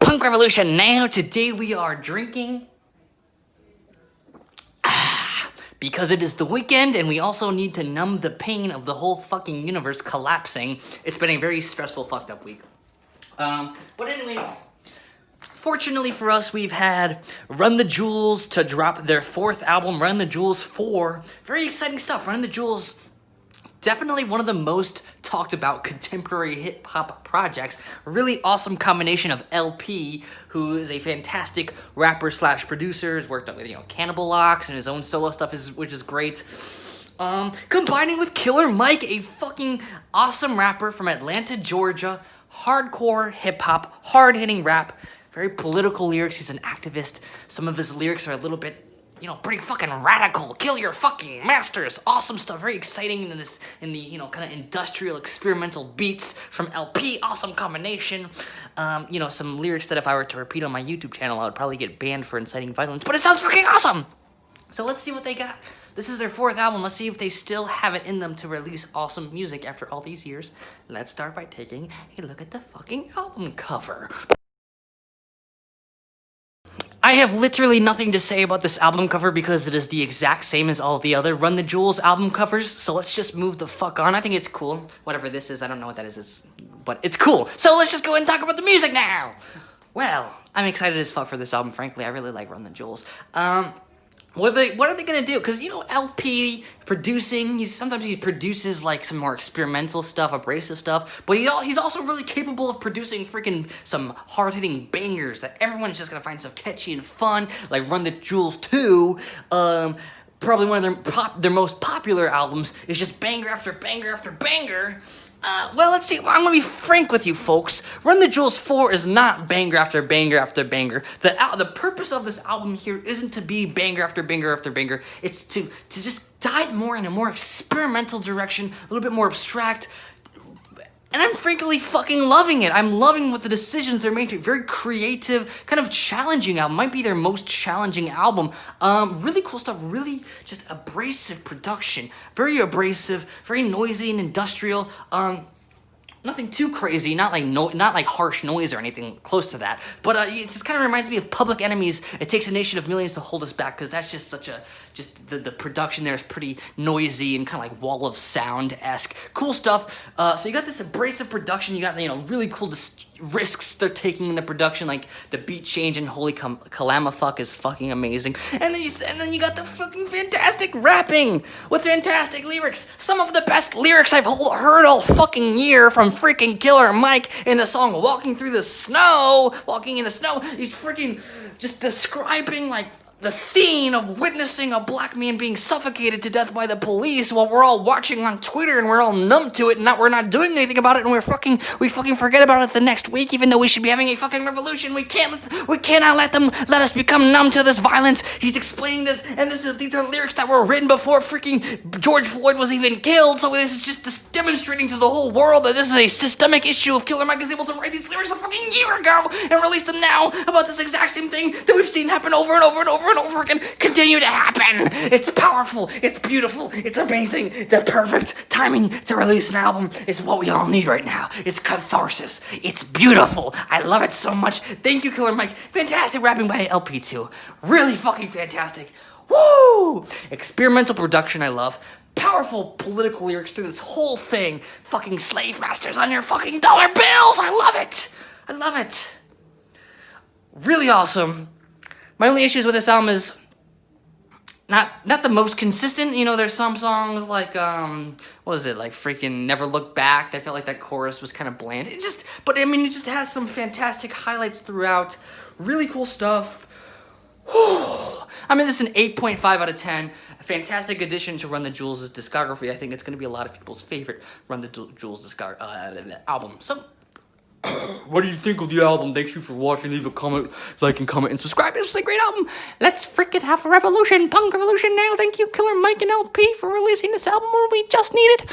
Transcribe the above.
Punk Revolution now. Today we are drinking because it is the weekend and we also need to numb the pain of the whole fucking universe collapsing. It's been a very stressful, fucked up week. But anyways, fortunately for us, we've had Run the Jewels to drop their 4th album, Run the Jewels 4. Very exciting stuff. Run the Jewels, definitely one of the most talked about contemporary hip hop projects. A really awesome combination of LP, who is a fantastic rapper slash producer, has worked with Cannibal Locks and his own solo stuff, which is great. Combining with Killer Mike, a fucking awesome rapper from Atlanta, Georgia. Hardcore hip hop, hard hitting rap, very political lyrics. He's an activist. Some of his lyrics are a little bit, pretty fucking radical. Kill your fucking masters. Awesome stuff. Very exciting in the kind of industrial experimental beats from LP. Awesome combination. Some lyrics that if I were to repeat on my YouTube channel, I would probably get banned for inciting violence, but it sounds fucking awesome. So let's see what they got. This is their 4th album. Let's see if they still have it in them to release awesome music after all these years. Let's start by taking a look at the fucking album cover. I have literally nothing to say about this album cover because it is the exact same as all the other Run the Jewels album covers, so let's just move the fuck on. I think it's cool. Whatever this is, I don't know what that is, but it's cool. So let's just go ahead and talk about the music now! Well, I'm excited as fuck for this album, frankly. I really like Run the Jewels. What are they gonna do? Because LP producing, sometimes he produces like some more experimental stuff, abrasive stuff, but he's also really capable of producing freaking some hard-hitting bangers that everyone's just gonna find so catchy and fun, like Run the Jewels 2. Probably one of their most popular albums is just banger after banger after banger. Well, let's see. I'm gonna be frank with you, folks. Run the Jewels 4 is not banger after banger after banger. The purpose of this album here isn't to be banger after banger after banger. It's to just dive more in a more experimental direction, a little bit more abstract. And I'm frankly fucking loving it. I'm loving what the decisions they're making. Very creative, kind of challenging album. Might be their most challenging album. Really cool stuff. Really just abrasive production. Very abrasive, very noisy and industrial. Nothing too crazy, not like harsh noise or anything close to that. But it just kind of reminds me of Public Enemy's It Takes a Nation of Millions to Hold Us Back, because that's just the production there is pretty noisy and kind of like Wall of Sound-esque. Cool stuff. So you got this abrasive production, you got, really cool risks they're taking in the production, like the beat change and Holy Kalamafuck is fucking amazing. And then you got the fucking fantastic rapping with fantastic lyrics. Some of the best lyrics I've heard all fucking year from freaking Killer Mike in the song Walking in the Snow. He's freaking just describing like the scene of witnessing a black man being suffocated to death by the police while we're all watching on Twitter and we're all numb to it and we're not doing anything about it, and we fucking forget about it the next week, even though we should be having a fucking revolution. We cannot let us become numb to this violence. He's explaining this, and these are lyrics that were written before freaking George Floyd was even killed, so this is just demonstrating to the whole world that this is a systemic issue. If Killer Mike is able to write these lyrics a fucking year ago and release them now about this exact same thing that we've seen happen over and over and over and over again continue to happen. It's powerful, it's beautiful, it's amazing. The perfect timing to release an album is what we all need right now. It's catharsis. It's beautiful. I love it so much. Thank you, Killer Mike. Fantastic rapping by LP2. Really fucking fantastic. Woo! Experimental production I love. Powerful political lyrics through this whole thing. Fucking slave masters on your fucking dollar bills. I love it. I love it. Really awesome. My only issues with this album is not the most consistent. There's some songs like, what was it, like freaking Never Look Back. I felt like that chorus was kind of bland. It just has some fantastic highlights throughout. Really cool stuff. This is an 8.5 out of 10. A fantastic addition to Run the Jewels' discography. I think it's going to be a lot of people's favorite Run the Jewels album. So, what do you think of the album? Thank you for watching. Leave a comment, like and comment, and subscribe. This was a great album. Let's freaking have a revolution. Punk revolution now. Thank you, Killer Mike and LP, for releasing this album when we just needed.